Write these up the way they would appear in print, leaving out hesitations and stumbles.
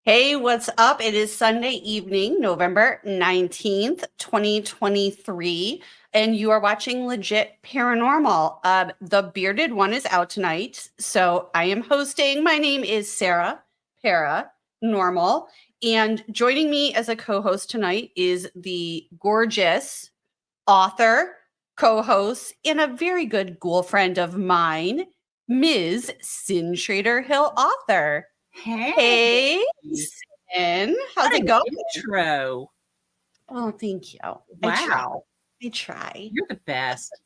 Hey, what's up? It is Sunday evening, November 19th, 2023, and you are watching Legit Paranormal. The bearded one is out tonight, so I am hosting. My name is Sarah Paranormal, and joining me as a co-host tonight is the gorgeous author, co-host, and a very good ghoul friend of mine, Ms. Cyn Shrader Hill Author. Hey, Hey, Cyn. How's what it an going? intro. Oh, thank you. Wow, I try. you're the best.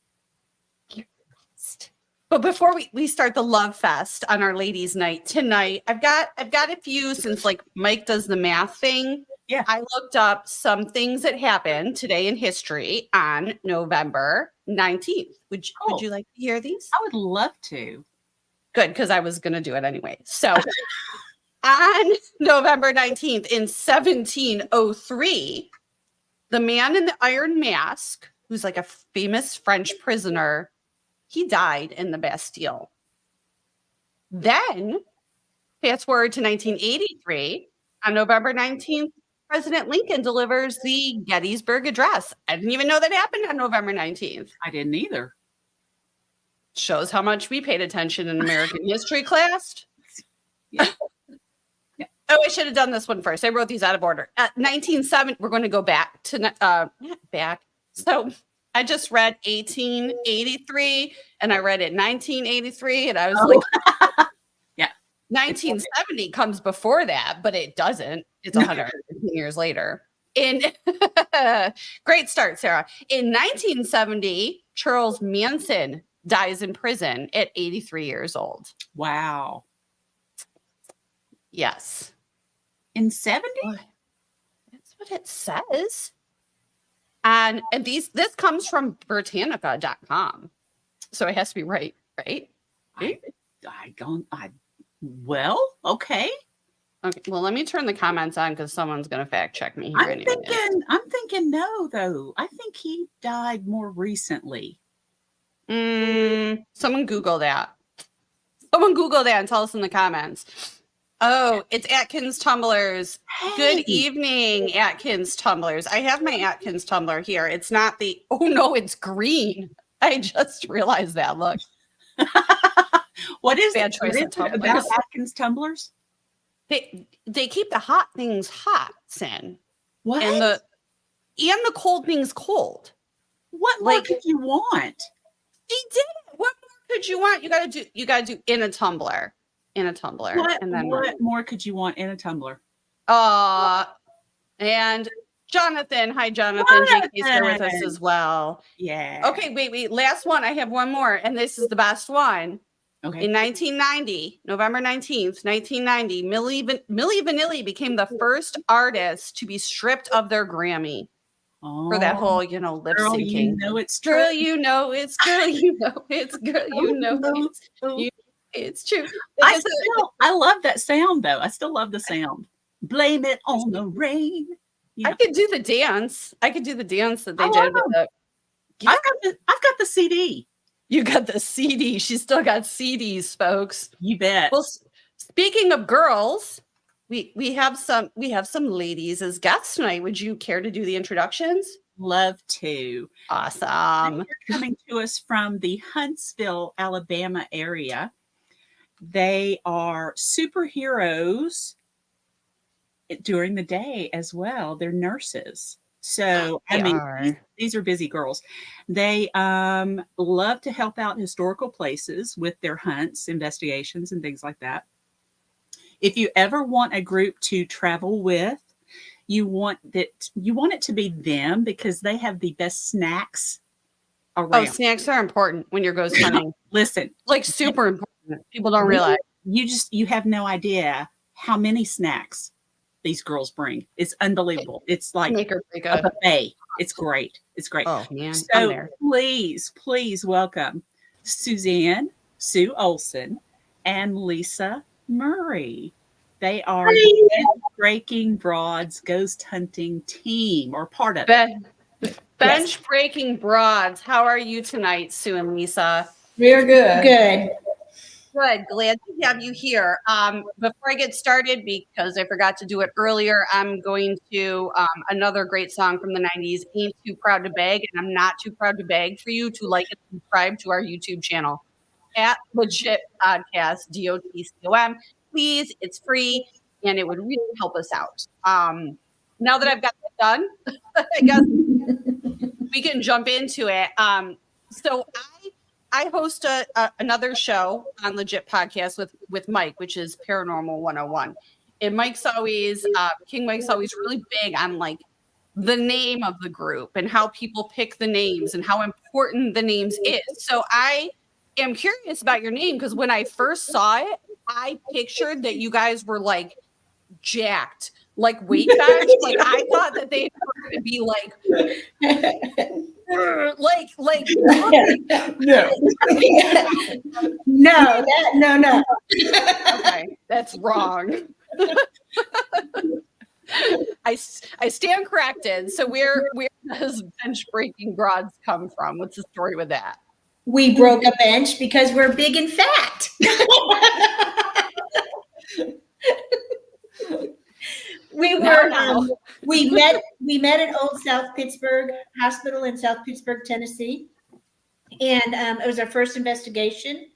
You're the best. But before we start the love fest on our ladies' night tonight, I've got a few since like Mike does the math thing. Yeah. I looked up some things that happened today in history on November 19th. Would you like to hear these? I would love to. Good, because I was going to do it anyway. So on November 19th in 1703, the man in the iron mask, who's like a famous French prisoner, he died in the Bastille. Then, fast forward to 1983, on November 19th, President Lincoln delivers the Gettysburg Address. I didn't even know that happened on November 19th. I didn't either. Shows how much we paid attention in American history class. Yeah. Oh, I should have done this one first. I wrote these out of order. 1970, we're going to go back to, not back. So I just read 1883 and I read it 1983 and I was like, yeah, 1970 comes before that, but it doesn't. It's 115 years later. Great start, Sarah. In 1970, Charles Manson dies in prison at 83 years old. Wow. Yes. In 70? That's what it says. And this comes from Britannica.com. So it has to be right? Well, okay. Okay. Well, let me turn the comments on because someone's going to fact check me here. I'm thinking no, though. I think he died more recently. Someone Google that. Someone Google that and tell us in the comments. Oh, it's Atkins Tumblers. Hey. Good evening, Atkins Tumblers. I have my Atkins Tumbler here. It's not the, oh no, it's green. I just realized that. Look. What is bad choice of tumblers about Atkins tumblers? They keep the hot things hot, Cyn. What? And the cold things cold. What more could you want? He did it. What more could you want? You gotta do in a tumbler. In a tumbler. What more could you want in a tumbler? And Jonathan. Hi, Jonathan. JK's here with us as well. Yeah. Okay, wait. Last one. I have one more, and this is the best one. Okay. In 1990, November 19th, 1990, Milli Vanilli became the first artist to be stripped of their Grammy for that whole, lip syncing. You know it's true. Girl, you know it's girl, you know it's girl, you know it's true. I love that sound though. I still love the sound. Blame it on the rain. I could do the dance. I could do the dance that they did with the. I've got the CD. You got the CD. She's still got CDs, folks. You bet. Well, speaking of girls, we have some ladies as guests tonight. Would you care to do the introductions? Love to. Awesome. They're coming to us from the Huntsville, Alabama area. They are superheroes during the day as well. They're nurses. So, these are busy girls. They love to help out historical places with their hunts, investigations, and things like that. If you ever want a group to travel with, you want it to be them because they have the best snacks around. Oh, snacks are important when you're ghost hunting. Listen, like super important. People don't realize. You have no idea how many snacks these girls bring. It's unbelievable. It's like a buffet. It's great. It's great. Oh man. So please welcome Suzanne, Sue Olson, and Lisa Murray. They are the Breaking Broads ghost hunting team or part of it. Bench Breaking Broads. How are you tonight, Sue and Lisa? We're good. Good. Good. Glad to have you here. Before I get started, because I forgot to do it earlier, I'm going to another great song from the 90s, Ain't Too Proud to Beg. And I'm not too proud to beg for you to like and subscribe to our YouTube channel at Legit Podcast, DOTCOM. Please, it's free and it would really help us out. Now that I've got that done, I guess we can jump into it. So I host another show on Legit Podcast with Mike, which is Paranormal 101. And Mike's always King Mike's always really big on like the name of the group and how people pick the names and how important the names is. So I am curious about your name because when I first saw it, I pictured that you guys were like jacked, like weight bench. Like I thought that they were going to be like No. No. Okay, that's wrong. I stand corrected. So where does bench breaking broads come from? What's the story with that? We broke a bench because we're big and fat. We were we met at Old South Pittsburgh Hospital in South Pittsburgh, Tennessee, and it was our first investigation.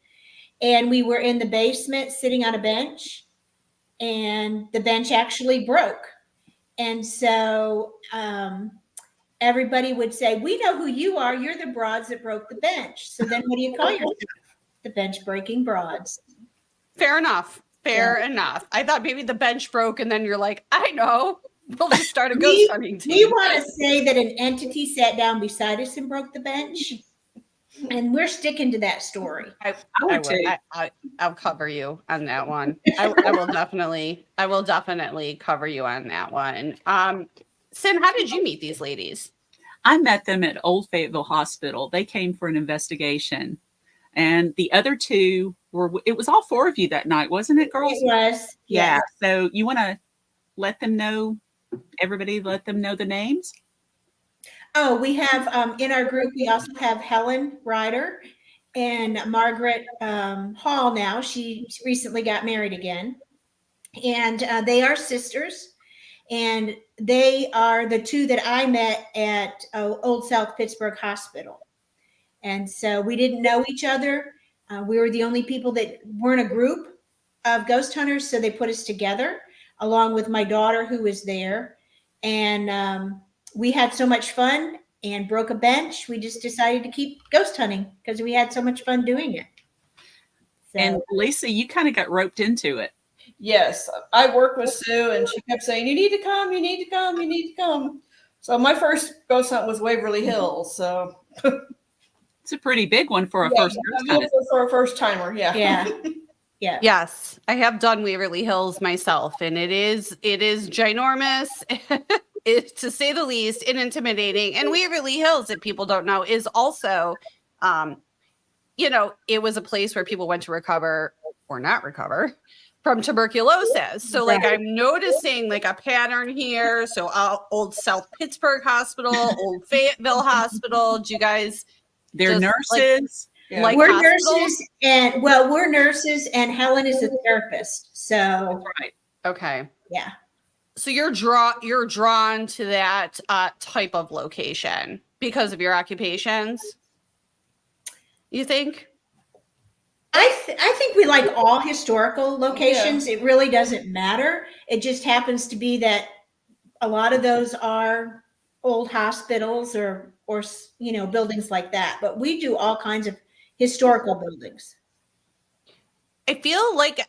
And we were in the basement sitting on a bench, and the bench actually broke. And so everybody would say, "We know who you are. You're the broads that broke the bench." So then, what do you call yourself? The bench breaking broads. Fair enough. Fair enough. I thought maybe the bench broke and then you're like, I know. We'll just start a ghost hunting team. We want to say that an entity sat down beside us and broke the bench. And we're sticking to that story. I'll cover you on that one. I will definitely cover you on that one. Cyn, how did you meet these ladies? I met them at Old Fayetteville Hospital. They came for an investigation. And the other two it was all four of you that night, wasn't it, girls? It was. Yeah. So you want to let them know the names? Oh, we have in our group, we also have Helen Ryder and Margaret Hall now. She recently got married again. And they are sisters. And they are the two that I met at Old South Pittsburgh Hospital. And so we didn't know each other. We were the only people that weren't a group of ghost hunters. So they put us together along with my daughter who was there. And we had so much fun and broke a bench. We just decided to keep ghost hunting because we had so much fun doing it. So. And Lisa, you kind of got roped into it. Yes, I worked with Sue and she kept saying, you need to come, you need to come, you need to come. So my first ghost hunt was Waverly Hills. So it's a pretty big one for a first time. For a first timer, Yeah. Yes, I have done Waverly Hills myself, and it is ginormous, to say the least, and intimidating. And Waverly Hills, if people don't know, is also, it was a place where people went to recover or not recover from tuberculosis. So like I'm noticing like a pattern here. So Old South Pittsburgh Hospital, Old Fayetteville Hospital. Do you guys? They're nurses. Like we're hospitals? We're nurses and Helen is a therapist. So That's right. Okay. Yeah. So you're drawn to that type of location because of your occupations, you think? I think we like all historical locations. Yeah. It really doesn't matter. It just happens to be that a lot of those are old hospitals or buildings like that. But we do all kinds of historical buildings. I feel like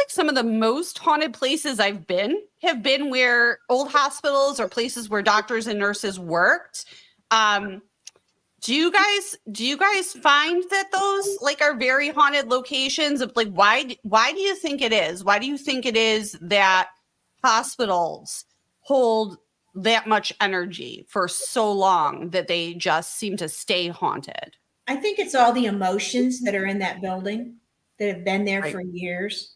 some of the most haunted places I've been have been where old hospitals or places where doctors and nurses worked. Do you guys find that those like are very haunted locations? Of like why do you think it is? Why do you think it is that hospitals hold that much energy for so long that they just seem to stay haunted? I think it's all the emotions that are in that building that have been there for years.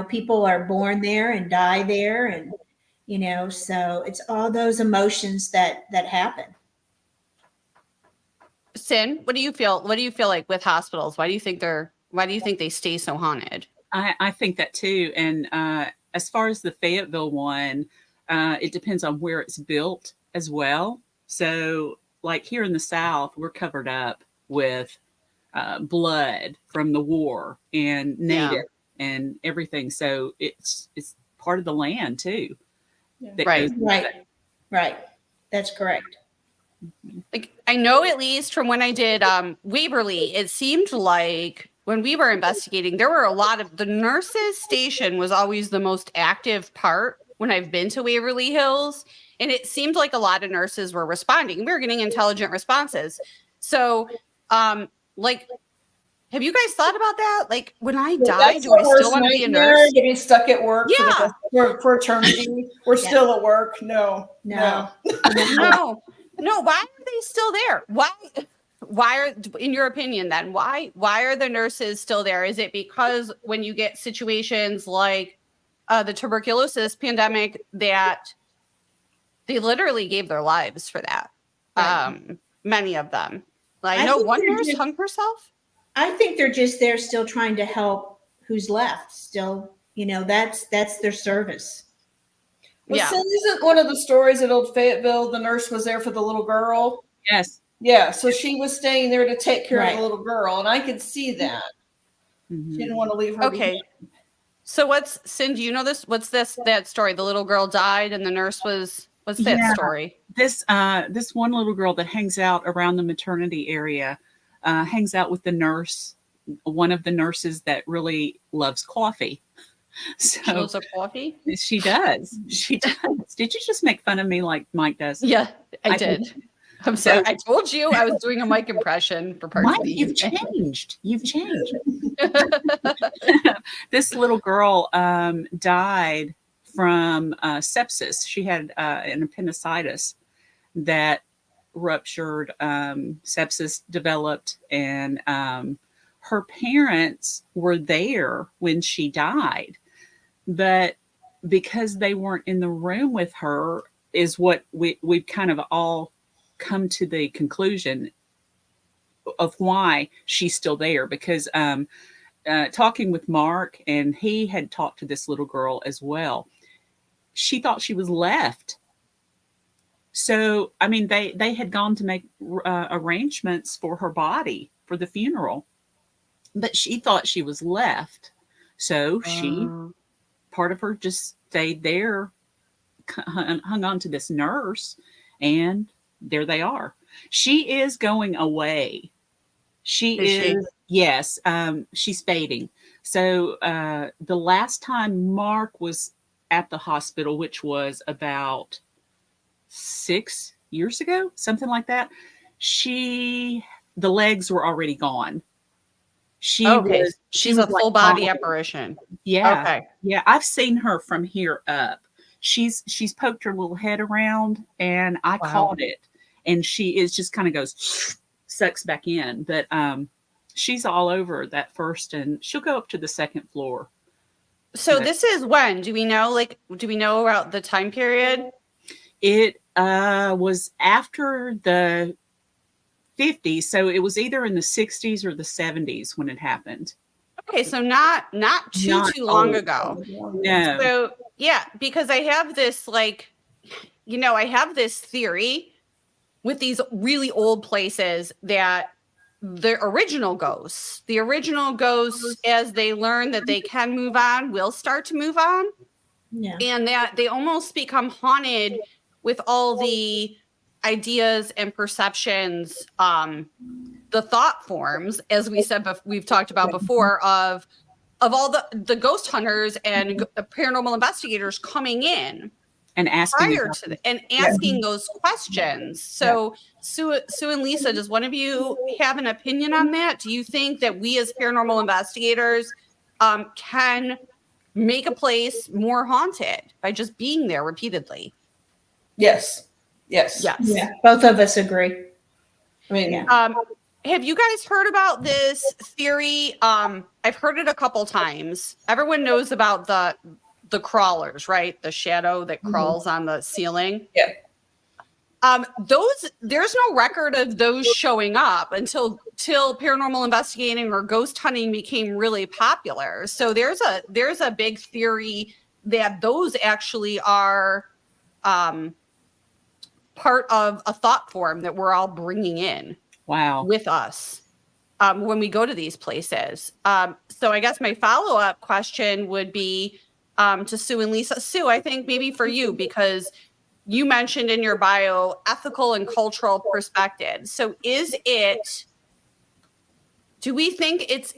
People are born there and die there, and so it's all those emotions that happen. Cyn, what do you feel? What do you feel like with hospitals? Why do you think they stay so haunted? I think that too. And as far as the Fayetteville one, it depends on where it's built as well. So, like here in the South, we're covered up with blood from the war and native and everything. So it's part of the land too. Yeah. Right. That's correct. Like, I know at least from when I did Waverly, it seemed like when we were investigating, there were a lot of the nurses station was always the most active part when I've been to Waverly Hills. And it seemed like a lot of nurses were responding. We were getting intelligent responses. So, like, have you guys thought about that? Like, when I die, do I still want to be a nurse? Getting stuck at work Yeah. for eternity. We're still at work. No. No. Why are they still there? Why are, in your opinion, then why are the nurses still there? Is it because when you get situations like the tuberculosis pandemic that they literally gave their lives for that? Right. Many of them. Like, I I know think one they're nurse just- hung herself. I think they're just there still trying to help who's left. Still, that's their service. Well, Yeah. Cyn, isn't one of the stories at Old Fayetteville, the nurse was there for the little girl? Yes. Yeah, so she was staying there to take care of Right. the little girl, and I could see that. Mhm. She didn't want to leave her Okay. behind. So Cyn, do you know this? What's that story? The little girl died and the nurse what's that Yeah. story? This one little girl that hangs out around the maternity area hangs out with the nurse, one of the nurses that really loves coffee. So She loves a coffee? she does. She does. Did you just make fun of me like Mike does? Yeah, I I did. I'm sorry. I told you I was doing a mic impression for parts Mike, of the you've evening. changed. You've changed. This little girl died from sepsis. She had an appendicitis that ruptured, sepsis developed, and her parents were there when she died. But because they weren't in the room with her, is what we've kind of all come to the conclusion of why she's still there. Because talking with Mark, and he had talked to this little girl as well, she thought she was left. So, I mean, they had gone to make arrangements for her body for the funeral, but she thought she was left. So part of her just stayed there, hung on to this nurse, and there they are. She is going away. She is. Yes, she's fading. So the last time Mark was at the hospital, which was about 6 years ago, something like that, the legs were already gone. She's a full body apparition. Yeah. Okay. Yeah. I've seen her from here up. She's poked her little head around, and I caught it, and she is just kind of goes, sucks back in. But she's all over that first, and she'll go up to the second floor. So this is when? Do we know about the time period? It was after the 50s, so it was either in the 60s or the 70s when it happened. Okay, so not too long ago. No. So yeah, because I have this I have this theory with these really old places that the original ghosts, as they learn that they can move on, will start to move on. Yeah. And that they almost become haunted with all the ideas and perceptions, the thought forms, as we said, we've talked about before, of all the ghost hunters and paranormal investigators coming in and asking those questions. So Sue and Lisa, does one of you have an opinion on that? Do you think that we as paranormal investigators can make a place more haunted by just being there repeatedly? Yes. Yeah. Both of us agree. I mean, have you guys heard about this theory? I've heard it a couple times. Everyone knows about the crawlers, right? The shadow that crawls on the ceiling. Yeah. There's no record of those showing up until paranormal investigating or ghost hunting became really popular. So there's a big theory that those actually are part of a thought form that we're all bringing in with us when we go to these places. So I guess my follow-up question would be to Sue and Lisa. Sue, I think maybe for you, because you mentioned in your bio ethical and cultural perspective. So do we think it's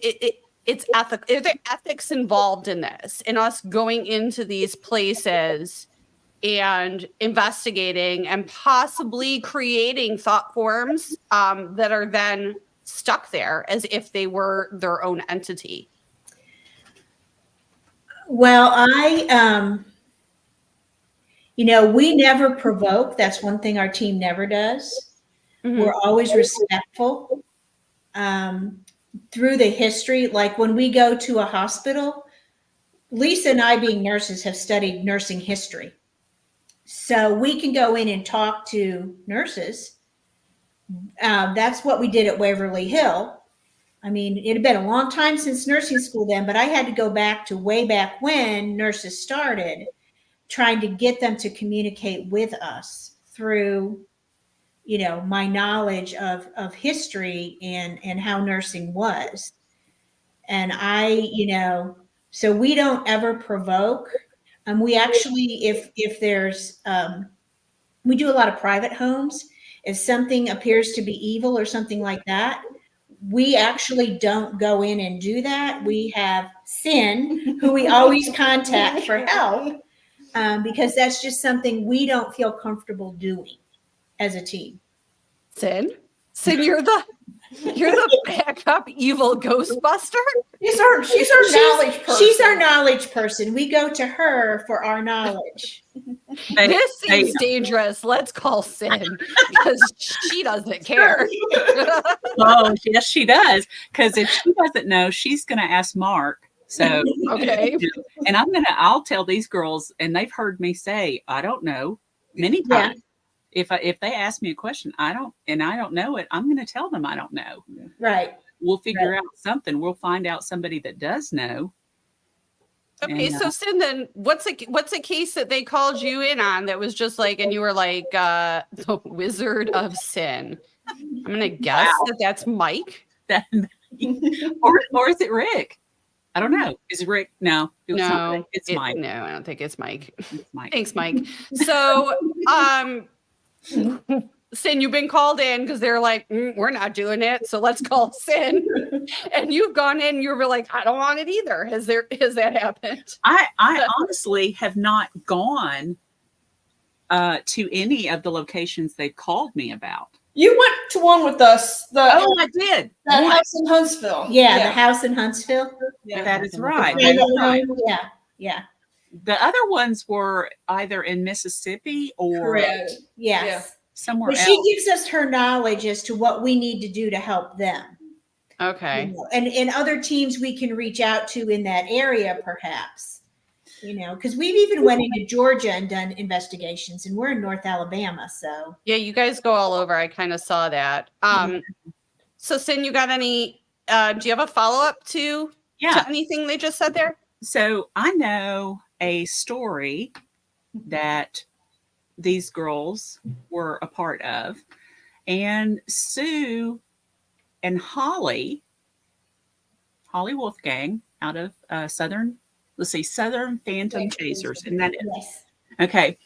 ethical? Are there ethics involved in this, in us going into these places and investigating and possibly creating thought forms that are then stuck there as if they were their own entity? Well, we never provoke. That's one thing our team never does. Mm-hmm. We're always respectful. Through the history, like when we go to a hospital, Lisa and I, being nurses, have studied nursing history. So we can go in and talk to nurses. That's what we did at Waverly Hill. I mean, it had been a long time since nursing school then, but I had to go back to way back when nurses started, trying to get them to communicate with us through, my knowledge of history and how nursing was. And so we don't ever provoke. We actually, if there's, we do a lot of private homes. If something appears to be evil or something like that, we actually don't go in and do that. We have Cyn, who we always contact for help, because that's just something we don't feel comfortable doing as a team. Cyn, you're the backup evil Ghostbuster. She's our knowledge person. She's our knowledge person. We go to her for our knowledge. This seems dangerous. Let's call Cyn because she doesn't care. Oh, yes, she does. Because if she doesn't know, she's going to ask Mark. So, okay. And I'll tell these girls, and they've heard me say, I don't know, many times. Yeah. If they ask me a question, I don't know it, I'm going to tell them I don't know. Right. We'll figure out something. We'll find out somebody that does know. Okay, so Cyn, then what's a case that they called you in on that was just like, and you were like, the Wizard of Cyn? I'm gonna guess that's Mike. or is it Rick? I don't know. Is it Rick? No, it's Mike. No, I don't think it's Mike. It's Mike. Thanks, Mike. So, Cyn, you've been called in because they're like, we're not doing it, so let's call Cyn. And you've gone in, you were like, I don't want it either. Has that happened? I honestly have not gone to any of the locations they've called me about. You went to one with us. I did. That house in Huntsville. Yeah, the house in Huntsville. Yeah, that is right. Yeah. The other ones were either in Mississippi or correct. Yes. Somewhere else. She gives us her knowledge as to what we need to do to help them. Okay. And other teams we can reach out to in that area, perhaps. Because we've even went into Georgia and done investigations, and we're in North Alabama, so. Yeah, you guys go all over. I kind of saw that. So Cyn, you got any, do you have a follow-up to anything they just said there? So I know a story that these girls were a part of, and Sue and Holly Wolfgang out of Southern Phantom Chasers. And that is okay.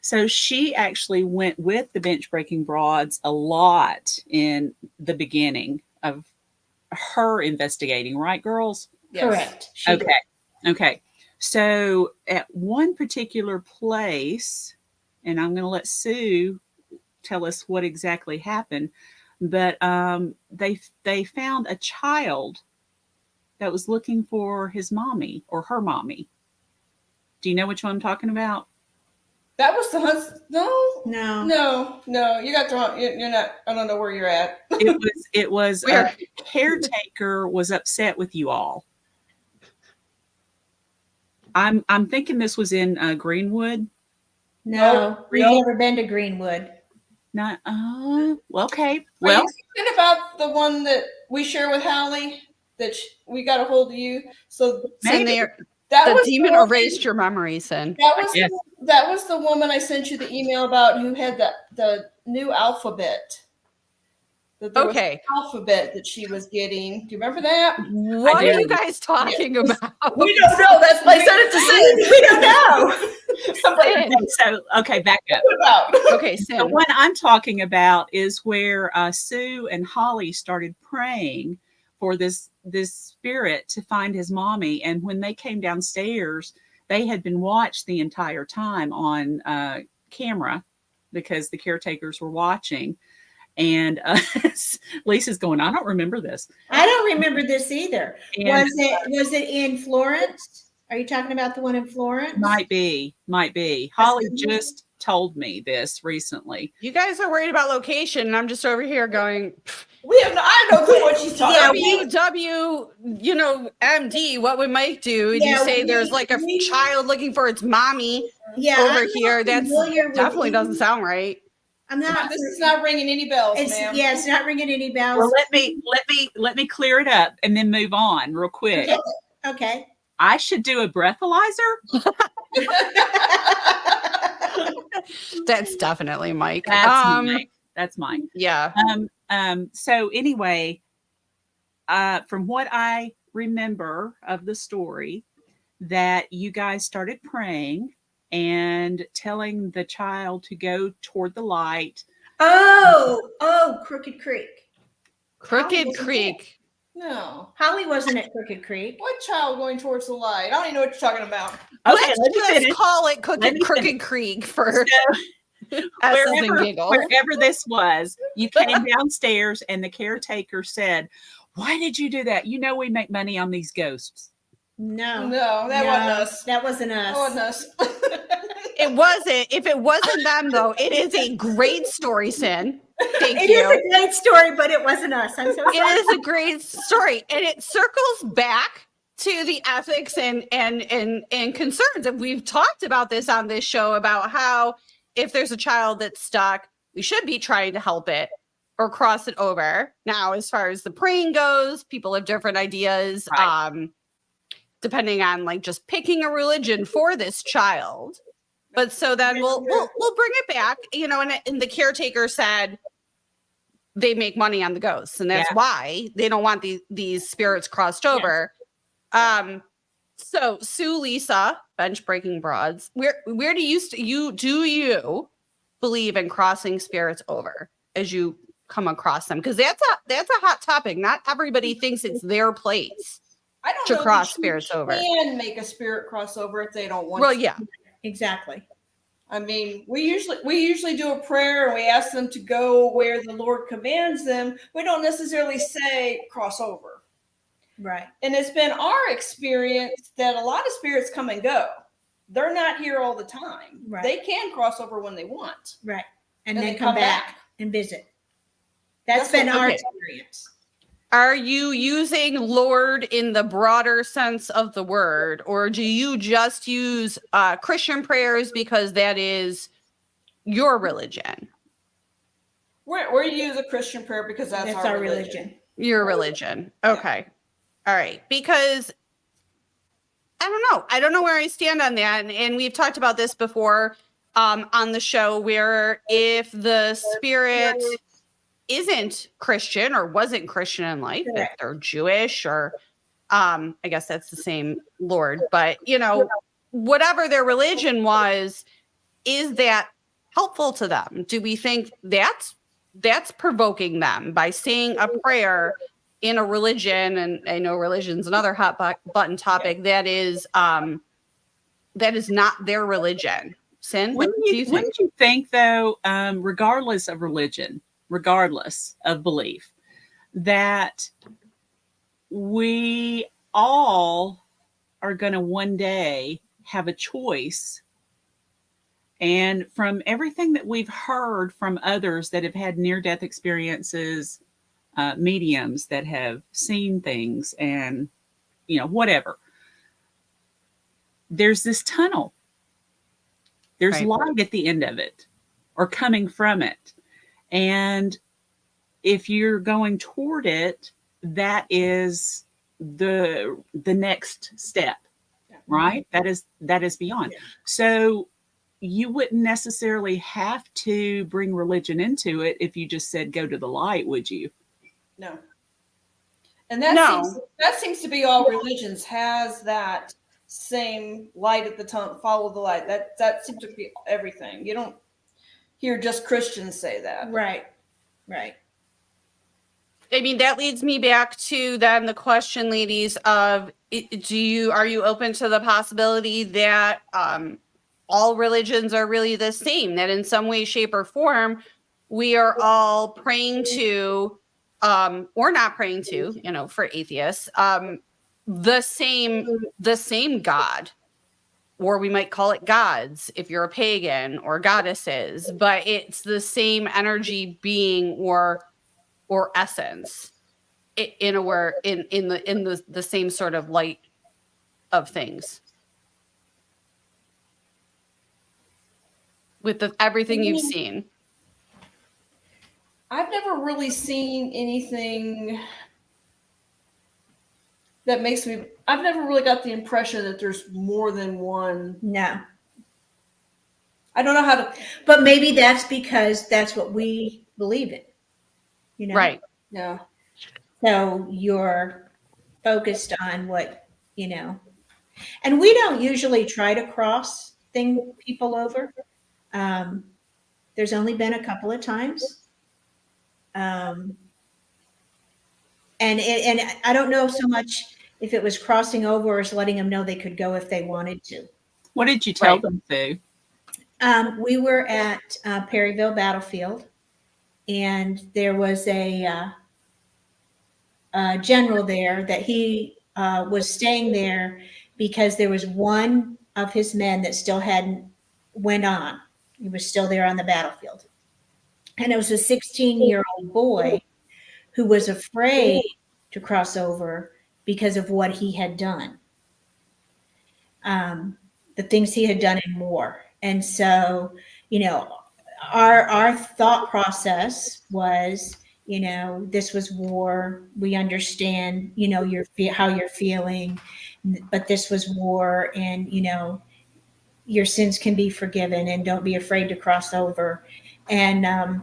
So she actually went with the bench breaking broads a lot in the beginning of her investigating, right, girls? Yes. Correct. Okay. So at one particular place, and I'm going to let Sue tell us what exactly happened, but they found a child that was looking for his mommy or her mommy. Do you know which one I'm talking about? That was the husband. No. You got the wrong. You're not. I don't know where you're at. It was a caretaker was upset with you all. I'm thinking this was in Greenwood. No, we've never been to Greenwood. Not. Oh, okay. Are Well, you talking about the one that we share with Hallie? That we got a hold of you. So Cyn, maybe. that the was demon woman- erased your memory, Cyn. Yes. That was the woman I sent you the email about who had the new alphabet. That there Okay. was an alphabet that she was getting. Do you remember that? What I are do. you guys talking about? We don't know. That's why I sent it to Cyn. We don't know. Cyn. So, okay, back up. About. Okay, The Cyn. one I'm talking about is where Sue and Holly started praying for this spirit to find his mommy, and when they came downstairs, they had been watched the entire time on camera because the caretakers were watching. And Lisa's going, I don't remember this. I don't remember this either. And Was it in Florence? Are you talking about the one in Florence? might be. Holly just told me this recently. You guys are worried about location, and I'm just over here going, I have no clue what she's talking about. WW, MD, what would Mike do? And you say there's like a child looking for its mommy over here. That definitely doesn't sound right. I'm not. This is not ringing any bells, ma'am. Yeah, it's not ringing any bells. Well, let me clear it up and then move on real quick. Okay. I should do a breathalyzer. That's definitely Mike. That's Mike. Yeah. So anyway, from what I remember of the story, that you guys started praying and telling the child to go toward the light. Oh, Crooked Creek. Crooked Creek. No. Holly wasn't at Crooked Creek. What child going towards the light? I don't even know what you're talking about. Okay, Let's call it Crooked Creek for wherever this was, you came downstairs and the caretaker said, "Why did you do that? You know we make money on these ghosts." No, that wasn't us. That wasn't us. That wasn't us. It wasn't. If it wasn't them, though, it is a great story, Cyn. Thank It you. is a great story, but it wasn't us. I'm so sorry. It is a great story, and it circles back to the ethics and concerns. And we've talked about this on this show about how if there's a child that's stuck, we should be trying to help it or cross it over. Now, as far as the praying goes, people have different ideas, Right. Depending on like just picking a religion for this child. But so then we'll bring it back, and the caretaker said they make money on the ghosts, and that's why they don't want these spirits crossed over. So Sue, Lisa, bench breaking broads, where do you believe in crossing spirits over as you come across them? Because that's a hot topic. Not everybody thinks it's their place I don't to know cross that spirits you over. Can make a spirit crossover if they don't want. Well, to. yeah. Exactly. I mean, we usually do a prayer and we ask them to go where the Lord commands them. We don't necessarily say cross over. Right. And it's been our experience that a lot of spirits come and go. They're not here all the time. Right. They can cross over when they want. Right. And And then they come come back and visit. That's That's been what- our okay. experience. Are you using Lord in the broader sense of the word, or do you just use Christian prayers because that is your religion? We use a Christian prayer because that's our religion. Your religion. Okay. All right. Because I don't know where I stand on that. And we've talked about this before on the show, where if the spirit isn't Christian or wasn't Christian in life, if they're Jewish or I guess that's the same Lord, but whatever their religion was, is that helpful to them? Do we think that's provoking them by saying a prayer in a religion? And I know religion's another hot button topic that is not their religion. Cyn, what do you think? Wouldn't you think, though, regardless of religion, regardless of belief, that we all are going to one day have a choice? And from everything that we've heard from others that have had near-death experiences, mediums that have seen things and, whatever, there's this tunnel. There's light at the end of it or coming from it. And if you're going toward it, that is the next step, right? That is beyond. Yeah. So you wouldn't necessarily have to bring religion into it if you just said go to the light, would you? No. And that No. seems to be all religions has that same light at the tunnel, follow the light. That seems to be everything. You don't hear just Christians say that. Right. Right. I mean, that leads me back to then the question, ladies, of are you open to the possibility that all religions are really the same, that in some way, shape, or form, we are all praying to, or not praying to, for atheists, the same God, or we might call it gods if you're a pagan, or goddesses, but it's the same energy being or essence in the same sort of light of things, with everything you've seen. I've never really seen anything that makes me. I've never really got the impression that there's more than one. No. I don't know how to. But maybe that's because that's what we believe in, Right. Yeah. So you're focused on what, and we don't usually try to cross people over. There's only been a couple of times. And I don't know so much if it was crossing over or is letting them know they could go if they wanted to. What did you tell them to? We were at Perryville Battlefield, and there was a general there that he was staying there because there was one of his men that still hadn't went on. He was still there on the battlefield. And it was a 16-year-old boy who was afraid to cross over because of what he had done. The things he had done in war. And so, our thought process was, this was war. We understand, how you're feeling, but this was war, and, your sins can be forgiven, and don't be afraid to cross over. And,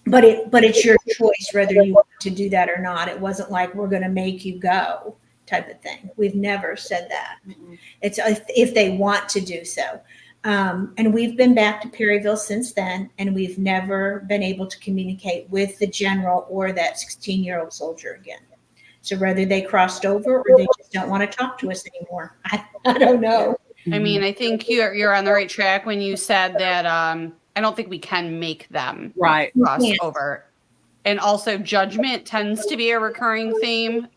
but it's your choice whether you want to do that or not. It wasn't like we're going to make you go type of thing. We've never said that. Mm-hmm. It's if they want to do so. And we've been back to Perryville since then, and we've never been able to communicate with the general or that 16-year-old soldier again. So whether they crossed over or they just don't want to talk to us anymore, I don't know. I mean, I think you're on the right track when you said that. I don't think we can make them cross over. And also, judgment tends to be a recurring theme,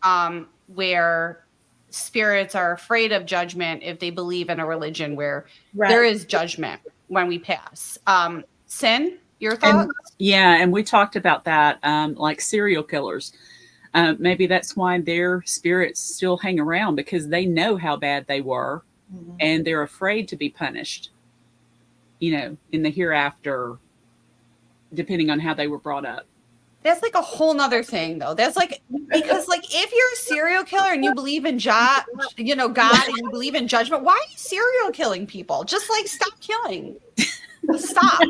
where spirits are afraid of judgment if they believe in a religion where there is judgment when we pass. Cyn, your thoughts? And we talked about that, like serial killers. Maybe that's why their spirits still hang around, because they know how bad they were, and they're afraid to be punished, in the hereafter, depending on how they were brought up. That's like a whole nother thing, though. That's like, because like if you're a serial killer and you believe in God, and you believe in judgment, why are you serial killing people? Just like stop killing. Stop.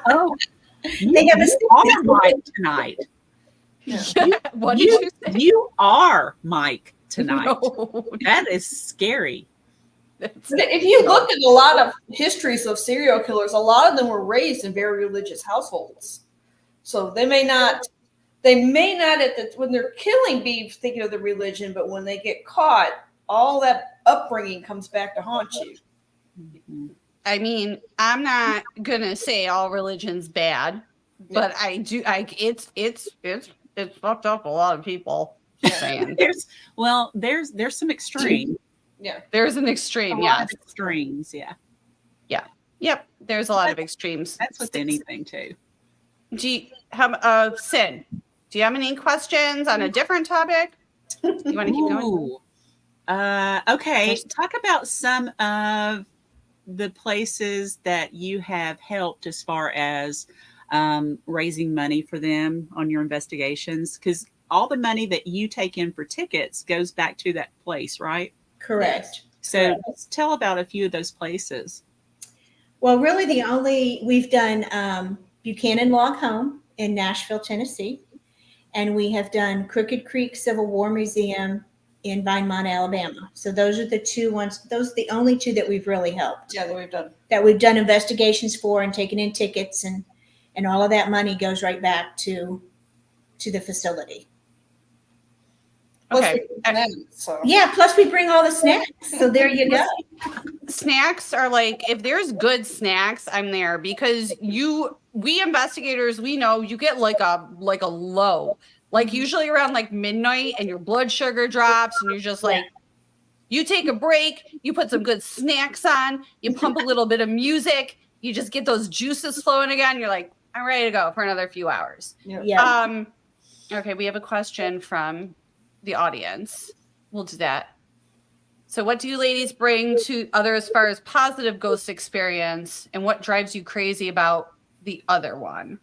Oh, they have a Mike tonight. Yeah. What did you say? You are Mike tonight. No. That is scary. If you look at a lot of histories of serial killers, a lot of them were raised in very religious households. So they may not when they're killing be thinking of the religion, but when they get caught, all that upbringing comes back to haunt you. I mean, I'm not gonna say all religion's bad, but it's fucked up a lot of people. Just saying. There's some extreme. Yeah. There's an extreme, extremes, yeah. Yeah. Yep. There's a lot of extremes. That's with anything too. Cyn, do you have any questions on a different topic? You want to keep going? Okay. Talk about some of the places that you have helped as far as raising money for them on your investigations? Because all the money that you take in for tickets goes back to that place, right? Correct. So let's tell about a few of those places. Well, really, we've done Buchanan Log Home in Nashville, Tennessee, and we have done Crooked Creek Civil War Museum in Vinemont, Alabama. So those are the two ones. Those are the only two that we've really helped. Yeah, that we've done investigations for and taken in tickets, and all of that money goes right back to the facility. Okay. Yeah, plus we bring all the snacks. So there you go. Snacks are like, if there's good snacks, I'm there, because we investigators, we know you get like a low, like usually around like midnight, and your blood sugar drops, and you're just like, you take a break, you put some good snacks on, you pump a little bit of music, you just get those juices flowing again. You're like, I'm ready to go for another few hours. Yeah. Okay, we have a question from the audience. We'll do that. So what do you ladies bring to others as far as positive ghost experience, and what drives you crazy about the other one?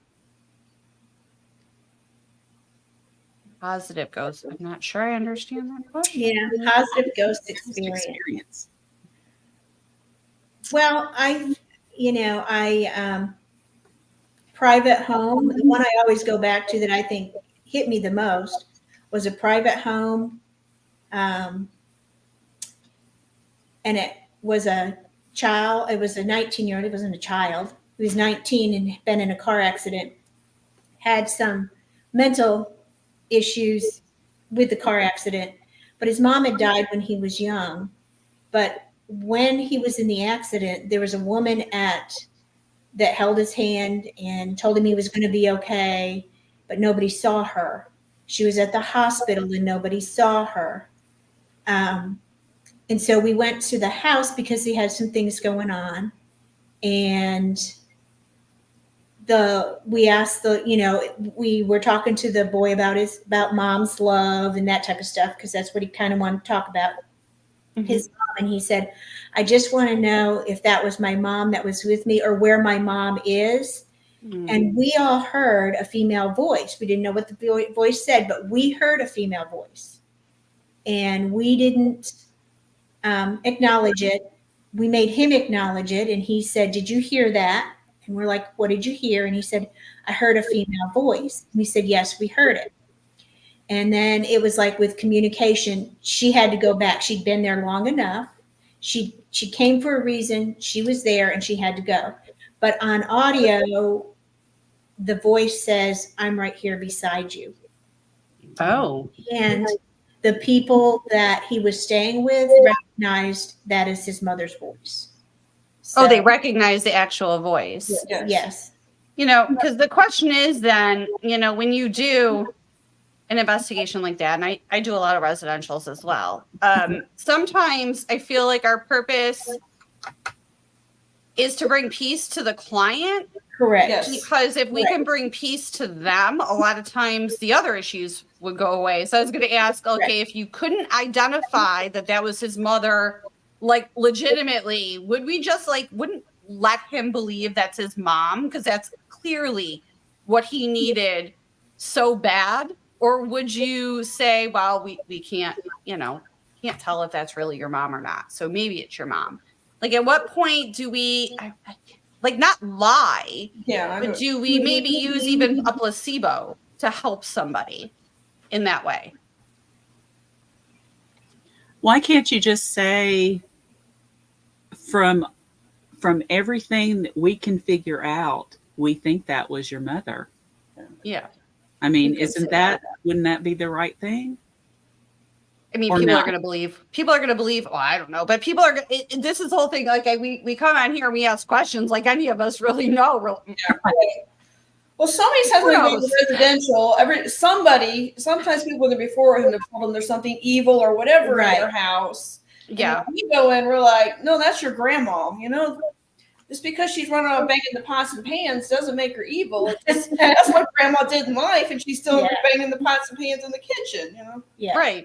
Positive ghost. I'm not sure I understand that question. Yeah, positive ghost experience. Well, private home, the one I always go back to that I think hit me the most was a private home. And it was a child. It was a 19-year-old. It wasn't a child. He was 19 and been in a car accident, had some mental issues with the car accident, but his mom had died when he was young. But when he was in the accident, there was a woman that held his hand and told him he was going to be okay, but nobody saw her. She was at the hospital and nobody saw her. And so we went to the house because he had some things going on. And we were talking to the boy about mom's love and that type of stuff, because that's what he kind of wanted to talk about, his mom. And he said, I just want to know if that was my mom that was with me, or where my mom is. And we all heard a female voice. We didn't know what the voice said, but we heard a female voice. And we didn't acknowledge it. We made him acknowledge it. And he said, did you hear that? And we're like, what did you hear? And he said, I heard a female voice. And we said, yes, we heard it. And then it was like with communication, she had to go back. She'd been there long enough. She came for a reason. She was there and she had to go. But on audio, the voice says, I'm right here beside you. Oh. And the people that he was staying with recognized that as his mother's voice. So, they recognize the actual voice. Yes. Because the question is then, when you do an investigation like that, and I do a lot of residentials as well, sometimes I feel like our purpose is to bring peace to the client. Correct. Yes. Because if we can bring peace to them, a lot of times the other issues would go away. So I was going to ask, okay, if you couldn't identify that was his mother, like legitimately, would we just wouldn't let him believe that's his mom? Because that's clearly what he needed so bad. Or would you say, well, we can't, can't tell if that's really your mom or not. So maybe it's your mom. At what point do we not lie, but do we maybe use even a placebo to help somebody in that way? Why can't you just say, from everything that we can figure out, we think that was your mother? Yeah. I mean, wouldn't that be the right thing? I mean, people are going to believe, oh, I don't know, but people are, this is the whole thing. We come on here and we ask questions like any of us really know. Well, somebody says when you go to residential, sometimes people that before him have told them there's something evil or whatever in their house. Yeah. And we go in, we're like, no, that's your grandma. Just because she's running around banging the pots and pans doesn't make her evil. That's what grandma did in life, and she's still banging the pots and pans in the kitchen, Yeah.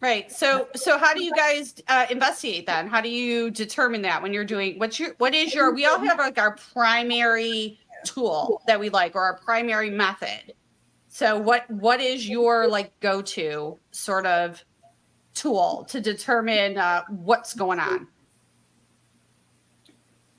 Right. So how do you guys investigate then? How do you determine that when you're doing, we all have our primary tool that we like or our primary method. So what is your like go-to sort of tool to determine what's going on?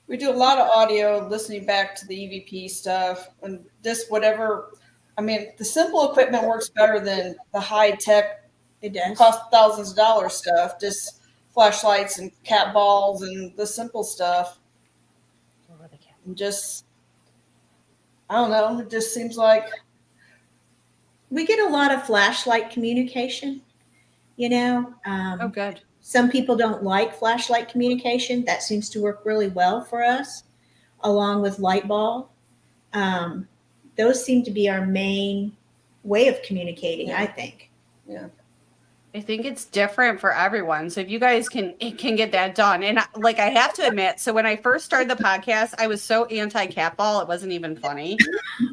We do a lot of audio, listening back to the EVP stuff, and just whatever. I mean, the simple equipment works better than the high tech. It does. Cost thousands of dollars stuff. Just flashlights and cat balls and the simple stuff. And just, I don't know. It just seems like We get a lot of flashlight communication, you know. Oh, good. Some people don't like flashlight communication. That seems to work really well for us, along with light ball. Those seem to be our main way of communicating, I think. yeah. I think it's different for everyone. So if you guys can get that done. And like, I have to admit, so when I first started the podcast, I was so anti-cat ball. It wasn't even funny.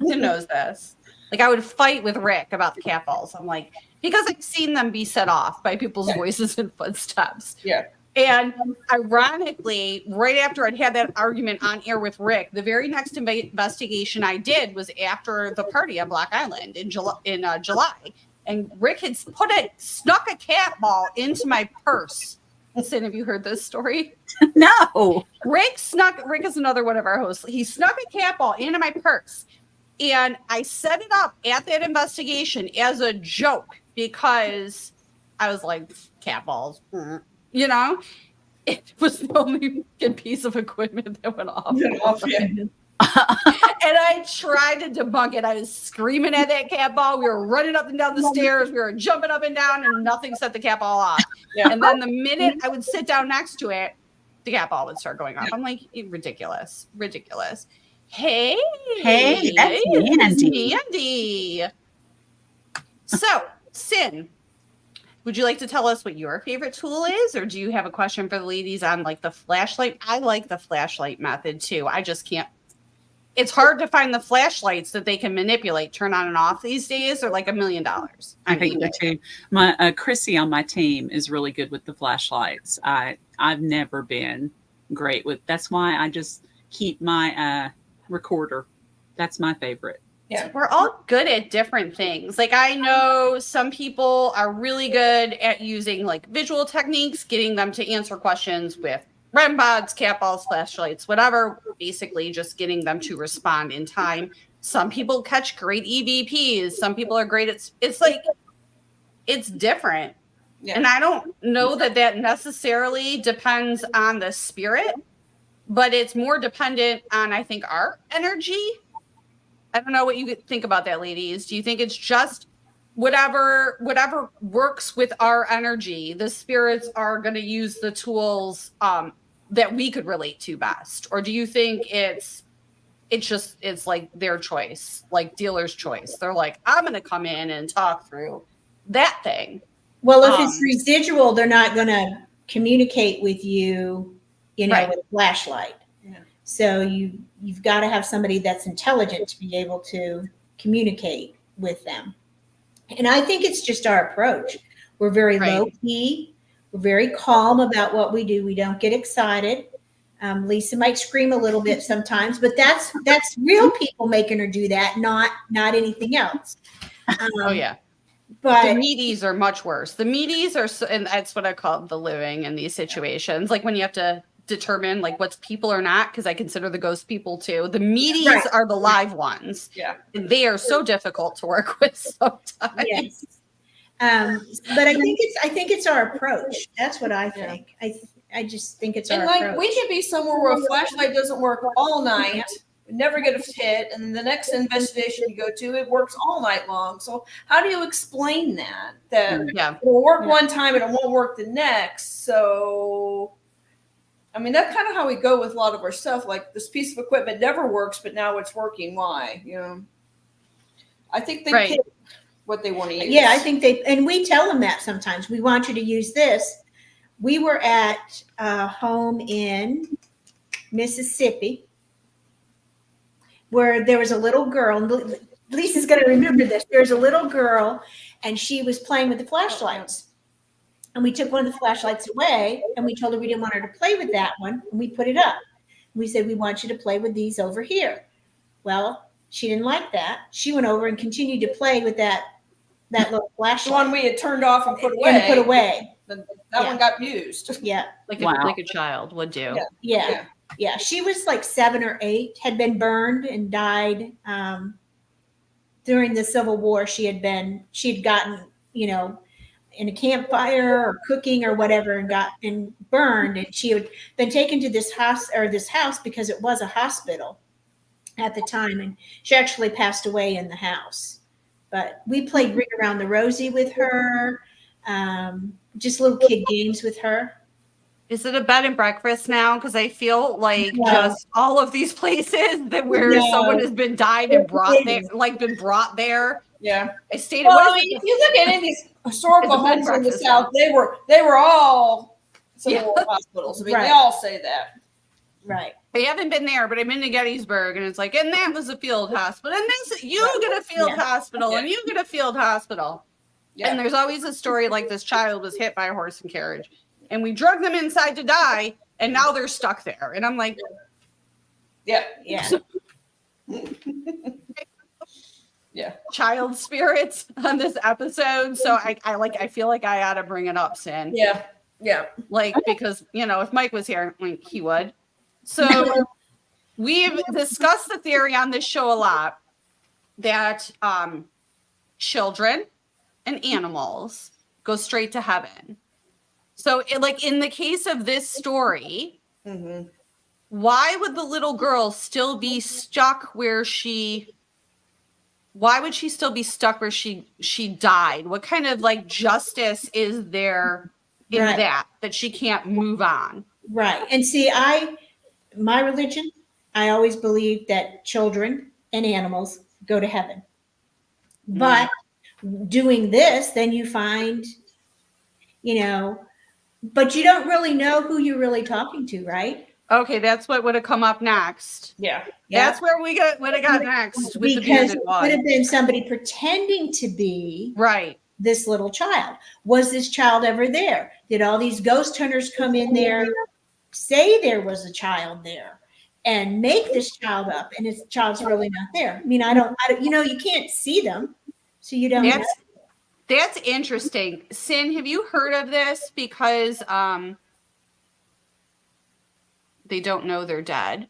Who knows this? Like, I would fight with Rick about the cat balls. I'm like, because I've seen them be set off by people's voices and footsteps. Yeah. And ironically, right after I'd had that argument on air with Rick, the very next investigation I did was after the party on Block Island in July. And Rick had snuck a cat ball into my purse. Cyn, have you heard this story? No. Rick is another one of our hosts. He snuck a cat ball into my purse. And I set it up at that investigation as a joke because I was like, cat balls, you know? It was the only piece of equipment that went off. And I tried to debunk it. I was screaming at that cat ball. We were running up and down the stairs. We were jumping up and down, and nothing set the cat ball off. Yeah. And then the minute I would sit down next to it, the cat ball would start going off. I'm like, ridiculous. Hey, that's Mandy. Mandy. So, Cyn, would you like to tell us what your favorite tool is, or do you have a question for the ladies on like the flashlight? I like the flashlight method too. I just can't. It's hard to find the flashlights that they can manipulate, turn on and off these days. They're like $1 million. I think so too. My Chrissy on my team is really good with the flashlights. I've never been great with. That's why I just keep my recorder. That's my favorite. Yeah. We're all good at different things. Like, I know some people are really good at using like visual techniques, getting them to answer questions with REM pods, cat balls, flashlights, whatever, basically just getting them to respond in time. Some people catch great EVPs. Some people are great at, it's like, it's different. Yeah. And I don't know that necessarily depends on the spirit, but it's more dependent on, I think, our energy. I don't know what you think about that, ladies. Do you think it's just whatever works with our energy? The spirits are going to use the tools that we could relate to best, or do you think it's like their choice, like dealer's choice? They're like, I'm going to come in and talk through that thing. Well, if it's residual, they're not going to communicate with you, Right. with a flashlight. Yeah. So you've got to have somebody that's intelligent to be able to communicate with them. And I think it's just our approach. We're very low key. We're very calm about what we do. We don't get excited. Lisa might scream a little bit sometimes, but that's real people making her do that, not anything else. Oh yeah. But the meaties are much worse. The meaties are, and that's what I call the living in these situations. Like when you have to determine like what's people or not, because I consider the ghost people too. The meaties are the live ones. Yeah. And they are so difficult to work with sometimes. Yes. But I think it's our approach. That's what I think. I just think it's our approach. We can be somewhere where a flashlight doesn't work all night, never get a hit, and the next investigation you go to, it works all night long. So how do you explain that? That it will work one time and it won't work the next. So I mean, that's kind of how we go with a lot of our stuff. Like this piece of equipment never works, but now it's working. Why? I think they pick what they want to use. Yeah, I think and we tell them that sometimes. We want you to use this. We were at a home in Mississippi where there was a little girl. Lisa's going to remember this. There's a little girl, and she was playing with the flashlights. And we took one of the flashlights away, and we told her we didn't want her to play with that one, and we put it up. We said, we want you to play with these over here. Well, she didn't like that. She went over and continued to play with that little The flashlight. one we had turned off and put away. And put away. That Yeah. one got used. Yeah. Like Wow. like a child would do. Yeah. She was like 7 or 8, had been burned and died during the Civil War. She'd gotten, in a campfire or cooking or whatever and burned, and she had been taken to this house because it was a hospital at the time, and she actually passed away in the house. But we played Ring Around the Rosie with her, just little kid games with her. Is it a bed and breakfast now? Because I feel like No. just all of these places where someone has been died and been brought there. Yeah. I stayed. Well, what I is mean, it? if you look at any of these historical It's a bed homes in the breakfast South, they were all Civil War hospitals. I mean, Right. they all say that. Right. I haven't been there, but I've been to Gettysburg, and it's like, and that was a field hospital, and you get a field hospital, and you get a field hospital. Yeah. And there's always a story like this child was hit by a horse and carriage, and we drug them inside to die, and now they're stuck there. And I'm like, Yeah. child spirits on this episode. So I feel like I ought to bring it up, Cyn. Yeah. Like, because, if Mike was here, like, he would. So we've discussed the theory on this show a lot that children and animals go straight to heaven. So in the case of this story, Mm-hmm. why would the little girl still be stuck where why would she still be stuck where she died? What kind of like justice is there in Right. that she can't move on? Right. And see, my religion, I always believe that children and animals go to heaven. But doing this, then you find, but you don't really know who you're really talking to, right? Okay, that's what would have come up next. Yeah. That's where would have got next with the Because bearded it one. could have been somebody pretending to be Right. this little child. Was this child ever there? Did all these ghost hunters come in there, say there was a child there, and make this child up, and this child's really not there? I mean, I don't you can't see them, so you don't know. That's interesting. Cyn, have you heard of this? Because they don't know they're dead.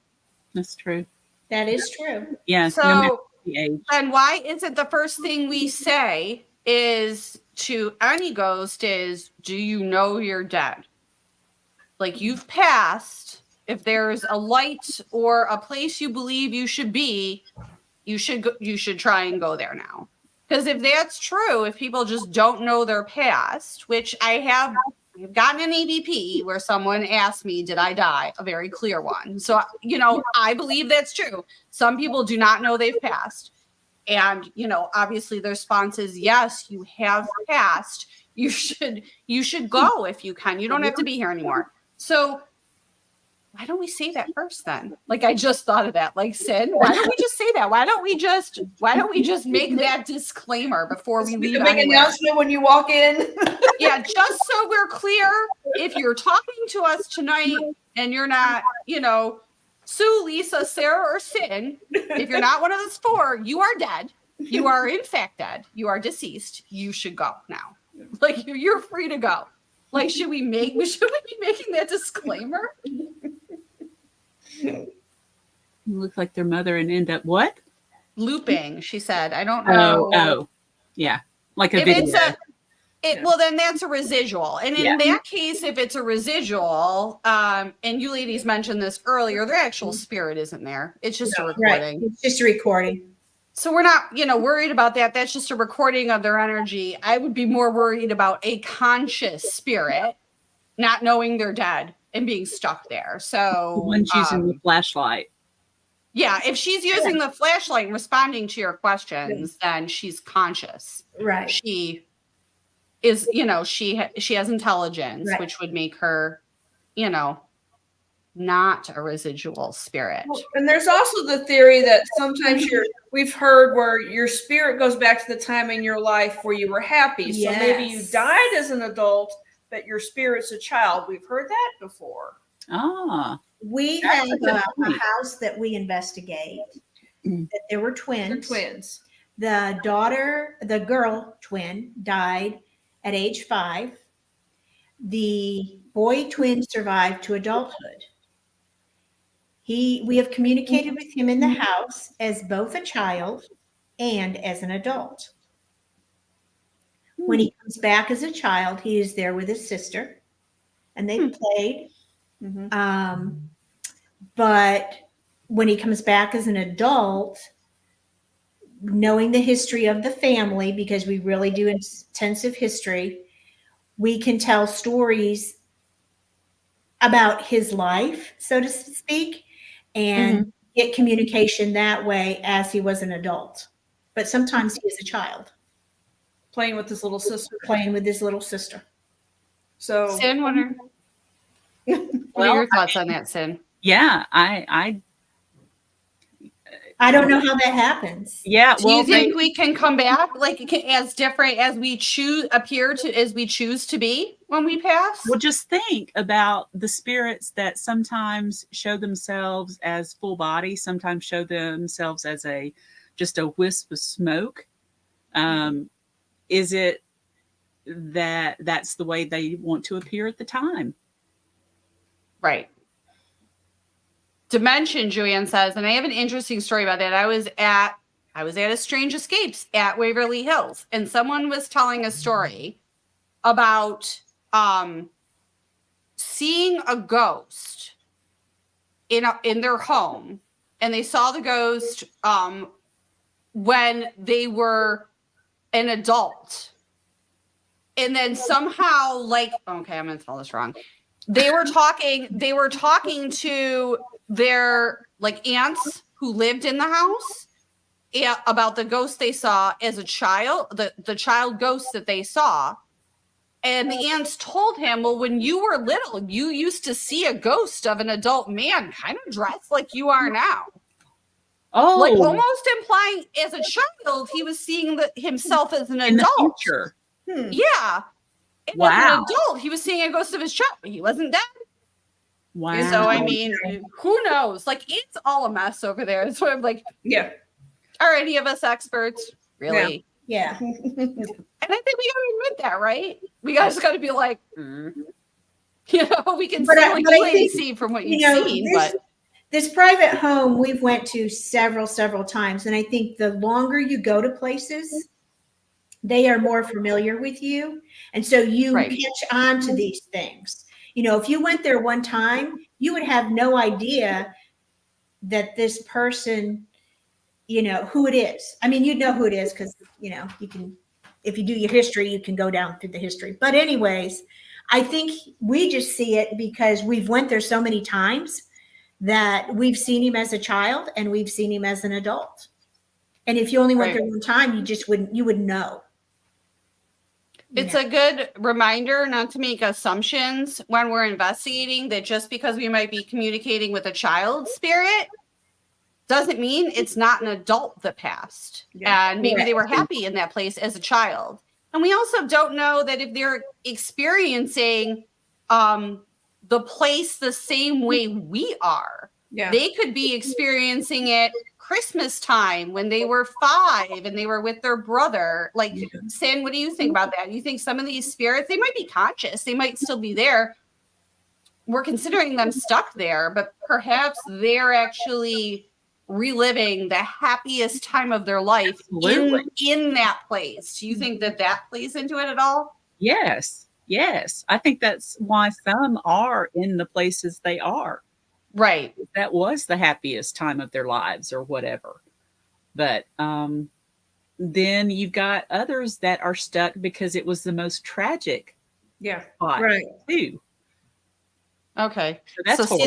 That's true. That is true. Yes. No matter So the age. then why is it the first thing we say is to any ghost is, do you know you're dead? Like, you've passed. If there's a light or a place you believe you should be, you should try and go there now. Because if that's true, if people just don't know their past, which I've gotten an EVP where someone asked me, did I die? A very clear one. So, I believe that's true. Some people do not know they've passed. And, obviously the response is, yes, you have passed. You should go if you can. You don't have to be here anymore. So why don't we say that first then? Like, I just thought of that. Like, Cyn, why don't we just say that? Why don't we just make that disclaimer before we leave? Make an announcement when you walk in. Yeah, just so we're clear, if you're talking to us tonight and you're not, Sue, Lisa, Sarah, or Cyn, if you're not one of those 4, you are dead. You are in fact dead. You are deceased. You should go now. Like, you're free to go. Like, should we be making that disclaimer? You look like their mother and end up what? Looping, she said. I don't know. Oh, yeah. Like a If video. well, then that's a residual. And in that case, if it's a residual, and you ladies mentioned this earlier, their actual spirit isn't there. It's just a recording. Right. It's just a recording. So we're not, worried about that. That's just a recording of their energy. I would be more worried about a conscious spirit not knowing they're dead and being stuck there. So The one's using the flashlight. Yeah, if she's using the flashlight and responding to your questions, then she's conscious. Right. She is, she has intelligence, Right. which would make her, not a residual spirit. And there's also the theory that sometimes we've heard where your spirit goes back to the time in your life where you were happy. So maybe you Yes. died as an adult, but your spirit's a child. We've heard that before. Ah. We That's have a good a point. house that we investigate, that there were They're twins. twins. The girl twin died at age 5. The boy twin survived to adulthood. We have communicated with him in the house as both a child and as an adult. When he comes back as a child, he is there with his sister, and they played. Mhm. But when he comes back as an adult, knowing the history of the family, because we really do intensive history, we can tell stories about his life, so to speak, and get communication that way as he was an adult. But sometimes he is a child Playing with his little sister. playing with his little sister. So Cyn, what are Well, your thoughts on that, Cyn? Yeah, I I don't know how that happens. yeah. Do Well, you think we can come back as different as we choose as we choose to be when we pass? Well, just think about the spirits that sometimes show themselves as full body, sometimes show themselves as just a wisp of smoke. Is it that that's the way they want to appear at the time? Right. Dimension, Joanne says, and I have an interesting story about that. I was at a Strange Escapes at Waverly Hills, and someone was telling a story about seeing a ghost in their home, and they saw the ghost when they were an adult. And then somehow, okay, I'm gonna tell this wrong. They were talking to their aunts who lived in the house about the ghost they saw as a child, the child ghost that they saw. And the aunts told him, well, when you were little, you used to see a ghost of an adult man kind of dressed like you are now. Oh, Almost implying as a child, he was seeing himself as an in the adult. future. Yeah. And Wow. as an adult, he was seeing a ghost of his child. He wasn't dead. Wow. So, I mean, who knows? It's all a mess over there. So I'm yeah. are any of us experts? Really? Yeah. And I think we got to admit that, right? We just got to be we can But see I you think, ain't see from what you've seen, but this private home we've went to several times, and I think the longer you go to places, they are more familiar with you, and so you Right. catch on to these things. If you went there one time, you would have no idea that this person, who it is. I mean, you'd know who it is because you can, if you do your history, you can go down through the history. But anyways, I think we just see it because we've went there so many times that we've seen him as a child and we've seen him as an adult. And if you only went Right. there one time, you wouldn't know. It's a good reminder not to make assumptions when we're investigating that just because we might be communicating with a child spirit doesn't mean it's not an adult that passed. Yeah. And maybe they were happy in that place as a child. And we also don't know that if they're experiencing the place the same way we are, Yeah. they could be experiencing it Christmas time when they were 5 and they were with their brother. Cyn, what do you think about that? You think some of these spirits, they might be conscious, they might still be there. We're considering them stuck there, but perhaps they're actually reliving the happiest time of their life in that place. Do you think that plays into it at all? Yes. I think that's why some are in the places they are. Right. That was the happiest time of their lives or whatever. But then you've got others that are stuck because it was the most tragic spot too. Okay. So that's so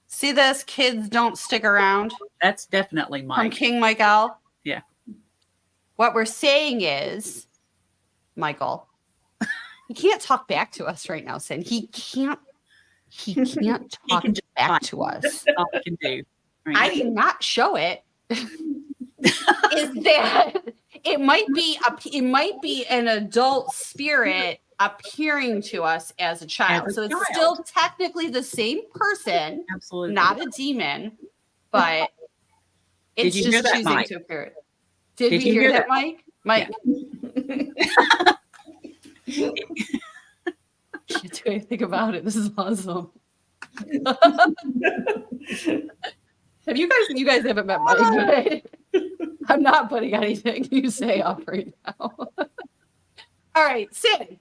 see this, kids don't stick around. That's definitely From Mike. King Michael. Yeah. What we're saying is, Michael, he can't talk back to us right now, Cyn. He can't talk back to us. That's all I can do. Right. I cannot show it. Is that it might be an adult spirit appearing to us as a child. So it's still technically the same person, Absolutely. not a demon, but It's Did you just hear that, choosing Mike? to appear it. Did we hear that, Mike? Mike. Can't do anything about it. This is awesome. Have you guys haven't met Mike, right? I'm not putting anything you say up right now. All right, Cyn,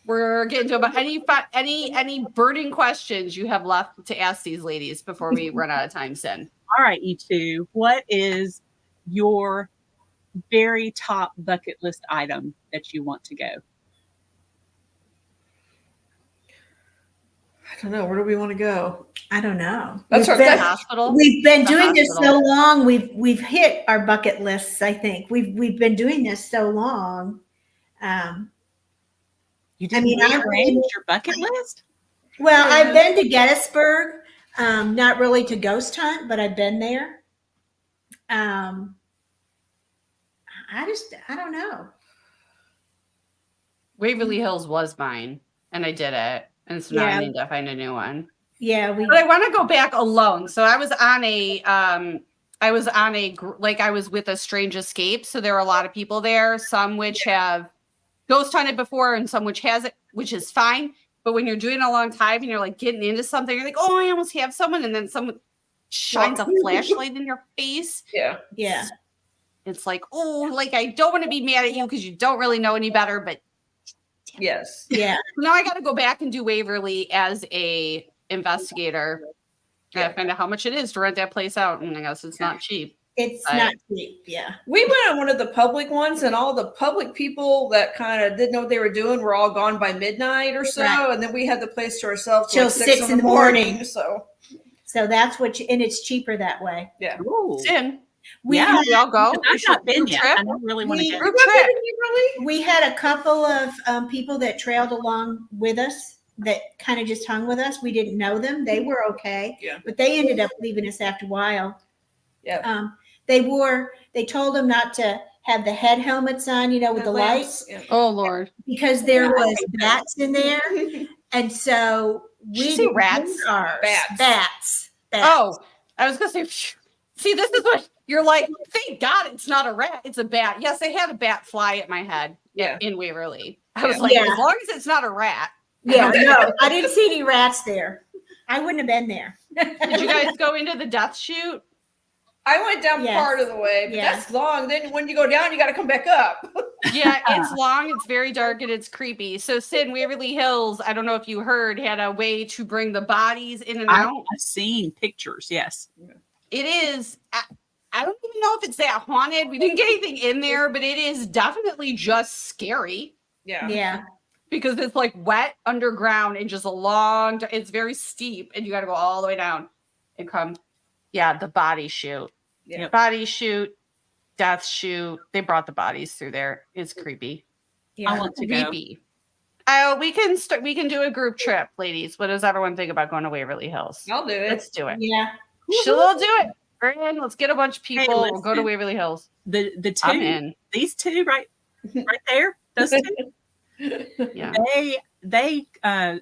we're getting to about any burning questions you have left to ask these ladies before we run out of time, Cyn. All right, you two. What is your very top bucket list item that you want to go? I don't know. Where do we want to go? I don't know. That's We've right. been- The hospital. We've been The doing this hospital. so long. We've hit our bucket lists. I think we've been doing this so long. You didn't mean, I rearrange really- your bucket list? Well, I've been to Gettysburg, not really to ghost hunt, but I've been there. I don't know. Waverly Hills was mine, and I did it, and so now Yeah. I need to find a new one. Yeah, But I want to go back alone. So I was on a I was with a Strange Escape. So there were a lot of people there, some which have ghost hunted before and some which hasn't, which is fine. But when you're doing it a long time and you're like getting into something, you're like, oh, I almost have someone, and then someone shines a flashlight in your face. Yeah. yeah. It's like, oh, like I don't want to be mad at you because you don't really know any better, but Yes. Yeah. now I got to go back and do Waverly as a investigator. Gotta find out how much it is to rent that place out, and I guess it's not cheap. It's not cheap. Yeah. We went on one of the public ones, and all the public people that kind of didn't know what they were doing were all gone by midnight or so, Right. and then we had the place to ourselves Till like 6 in the morning. So So that's what, and it's cheaper that way. yeah. Ooh. Cyn, We Yeah. had, we all go. I've not been yet. Trip? I don't really want to We- go. Group trip. we had a couple of people that trailed along with us that kind of just hung with us. We didn't know them. They were okay. Yeah. But they ended up leaving us after a while. Yeah. They told them not to have the head helmets on, with the lights, Yeah. Oh Lord. because there was bats in there. And so Did you we say didn't rats? use ours. Bats. Bats. Oh, I was gonna say. See, this is what you're like. Thank God it's not a rat; it's a bat. Yes, I had a bat fly at my head. Yeah. In Waverly, I was like, Yeah. as long as it's not a rat. Yeah, no, I didn't see any rats there. I wouldn't have been there. Did you guys go into the death chute? I went down Yes. part of the way, but Yeah. that's long. Then when you go down, you got to come back up. Yeah, it's long, it's very dark, and it's creepy. So, Cyn, Waverly Hills, I don't know if you heard, had a way to bring the bodies in and out. I've seen pictures. Yes. It is. I don't even know if it's that haunted. We didn't get anything in there, but it is definitely just scary. Yeah. Yeah. Because it's like wet underground and just a long, it's very steep and you got to go all the way down and come. Yeah, the body chute. Yeah. Body chute, death chute. They brought the bodies through there. It's creepy. I want to go. Creepy. We can do a group trip, ladies. What does everyone think about going to Waverly Hills? I'll do it. Let's do it. Yeah. We'll do it. We're in. Let's get a bunch of people. We'll go to listen. Waverly Hills. The I'm two, in. these two right there, those two, Yeah. they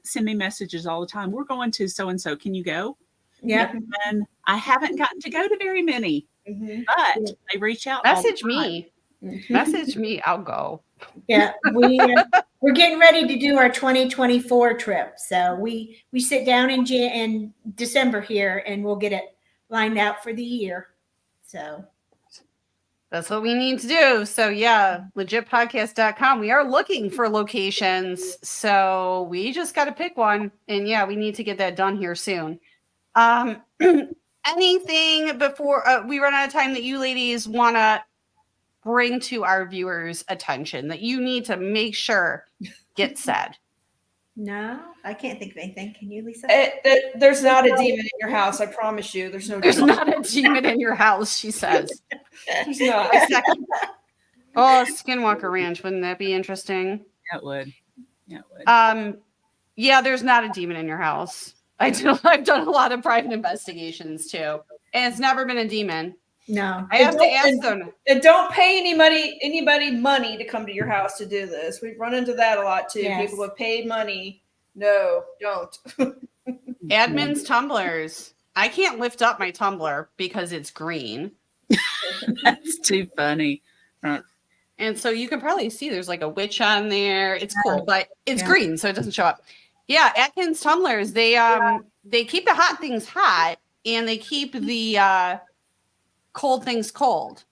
send me messages all the time. We're going to so and so. Can you go? Yeah. And I haven't gotten to go to very many, Mhm. but they reach out. all the Message time. me. Message me. I'll go. Yeah. We're getting ready to do our 2024 trip. So we sit down in December here and we'll get it lined out for the year. So That's what we need to do. So yeah, legitpodcast.com. We are looking for locations. So we just got to pick one. And yeah, we need to get that done here soon. Anything before we run out of time that you ladies want to bring to our viewers' attention that you need to make sure gets said? no, I can't think of anything. Can you, Lisa? There's not a demon in your house. I promise you. There's no There's demon. not a demon in your house, she says. There's not. A second. Oh, Skinwalker Ranch. Wouldn't that be interesting? That would. Yeah, it would. Yeah, there's not a demon in your house. I've done a lot of private investigations too, and it's never been a demon. No. I have to ask them. And don't pay anybody money to come to your house to do this. We've run into that a lot too. Yes. People have paid money. No, don't. Admin's tumblers. I can't lift up my tumbler because it's green. That's too funny. And so you can probably see there's like a witch on there. It's cool, but it's Yeah. green, so it doesn't show up. Yeah, Atkins tumblers, they keep the hot things hot and they keep the cold things cold.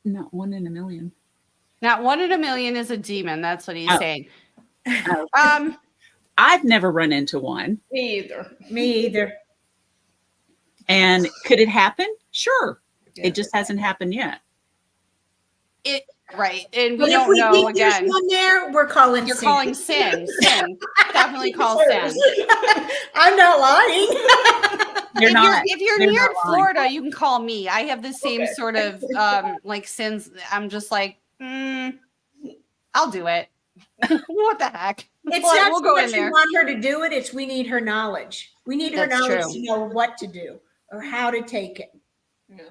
Not one in a million. Not one in a million is a demon. That's what he's saying. Oh. I've never run into one. Me either. Me either. And could it happen? Sure. Yeah. It just hasn't happened yet. Right. And But we if don't we know think there's again. one there, we're calling You're Cyn. calling Cyn. Cyn. Definitely call Cyn. I'm not lying. If you're They're near not lying. Florida, you can call me. I have the same Okay. sort of like Cyn's. I'm just like, I'll do it. What the heck? It's Well, not we'll so go much in we there. want her to do it. It's we need her knowledge. We need her That's knowledge true. to know what to do or how to take it. Yeah.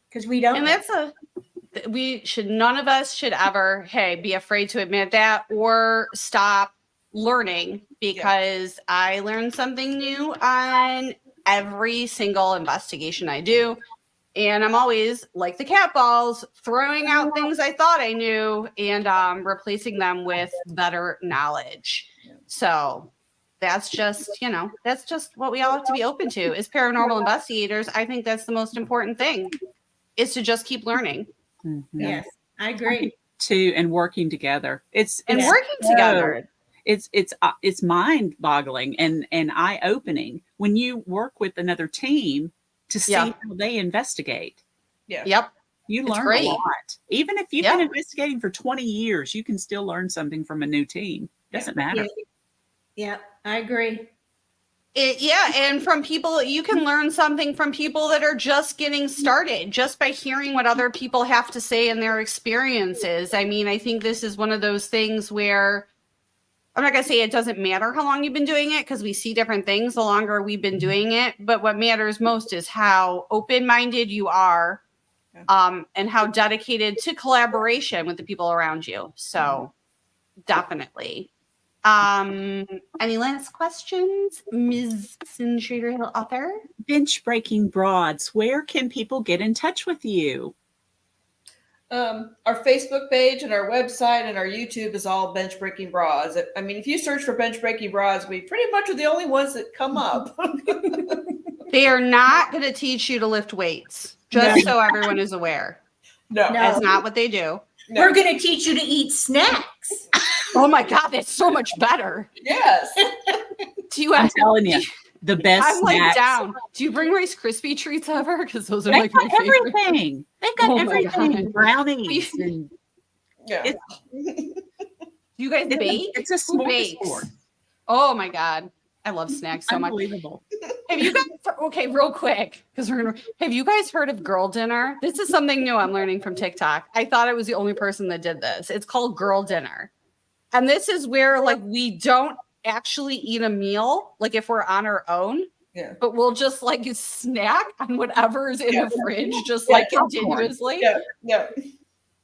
Because we don't. And none of us should ever, be afraid to admit that or stop learning, because I learn something new on every single investigation I do. And I'm always like the cat balls, throwing out things I thought I knew and replacing them with better knowledge. So that's just what we all have to be open to as paranormal investigators. I think that's the most important thing, is to just keep learning Mm-hmm. Yes, I agree. And working together. working together. It's mind boggling and eye opening when you work with another team to see how they investigate. Yeah. Yep. You It's learn great. a lot. Even if you've been investigating for 20 years, you can still learn something from a new team. Doesn't matter. Yeah, I agree. And from people, you can learn something from people that are just getting started just by hearing what other people have to say and their experiences. I mean, I think this is one of those things where I'm not going to say it doesn't matter how long you've been doing it, because we see different things the longer we've been doing it. But what matters most is how open-minded you are, and how dedicated to collaboration with the people around you. So definitely. Any last questions, Ms. Cyn Shrader Hill Author? Bench Breaking Broads, where can people get in touch with you? Our Facebook page and our website and our YouTube is all Bench Breaking Broads. I mean, if you search for Bench Breaking Broads, we pretty much are the only ones that come up. They are not going to teach you to lift weights, just so everyone is aware. No. That's not what they do. No. We're going to teach you to eat snacks. Oh my God, that's so much better. Yes. Do you? I'm telling you, the best I'm like snacks. down. Do you bring Rice Krispie treats ever? Because those are They've like my got favorite. everything. They've got Oh my everything. God. Brownies. And Yeah. Do you guys bake? it's a Who bakes? smorgasbord. Oh my God, I love snacks so much. Unbelievable. Have you guys? Okay, real quick, because have you guys heard of girl dinner? This is something new I'm learning from TikTok. I thought I was the only person that did this. It's called girl dinner, and this is where like we don't actually eat a meal, like if we're on our own. Yeah. But we'll just like snack on whatever is in the fridge, just like continuously. Yeah.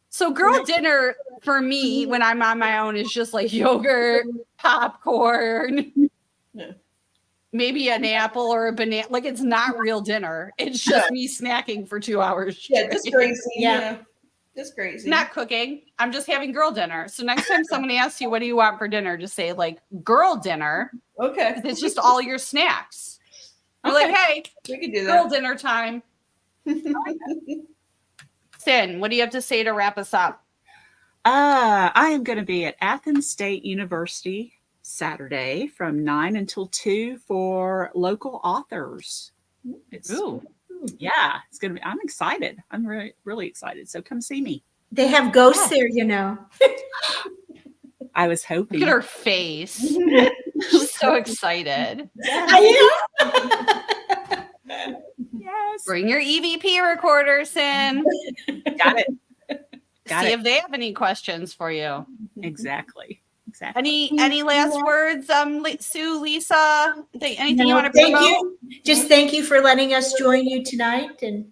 So girl dinner for me when I'm on my own is just like yogurt, popcorn, maybe an apple or a banana. Like it's not real dinner. It's just me snacking for 2 hours. Yeah, just crazy. Yeah. Yeah. Just crazy. Not cooking. I'm just having girl dinner. So next time somebody asks you, what do you want for dinner? Just say like girl dinner. Okay. 'Cause it's just all your snacks. You're like, hey, We could do girl that. dinner time. Cyn, what do you have to say to wrap us up? I am going to be at Athens State University Saturday from 9 until 2 for local authors. It's going to be, I'm excited. I'm really, really excited. So come see me. They have ghosts there, you know. I was hoping. Look at her face. She's so excited. Yes. Bring your EVP recorder, Cyn. Got it. Got See it. if they have any questions for you. Exactly. Any last words, Sue, Lisa? Anything you want to Thank promote? you. Just thank you for letting us join you tonight, and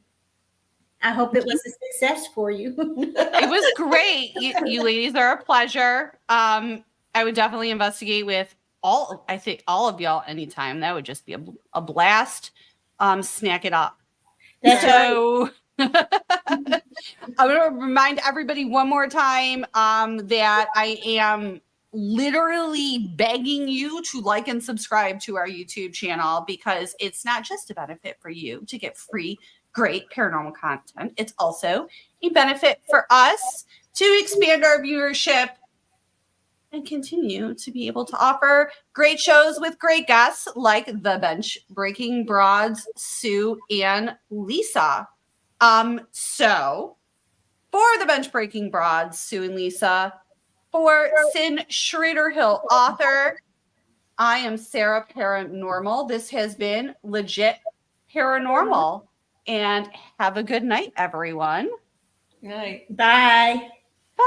I hope it was a success for you. It was great. You ladies are a pleasure. I would definitely investigate with all of y'all anytime. That would just be a blast. Snack it up. That's right. So I'm going to remind everybody one more time that I am literally begging you to like and subscribe to our YouTube channel, because it's not just a benefit for you to get free, great paranormal content. It's also a benefit for us to expand our viewership and continue to be able to offer great shows with great guests like the Bench Breaking Broads, Sue and Lisa. So for the Bench Breaking Broads, Sue and Lisa, for Cyn Shrader Hill Author, I am Sarah Paranormal. This has been Legit Paranormal. And have a good night, everyone. Night. Bye. Bye.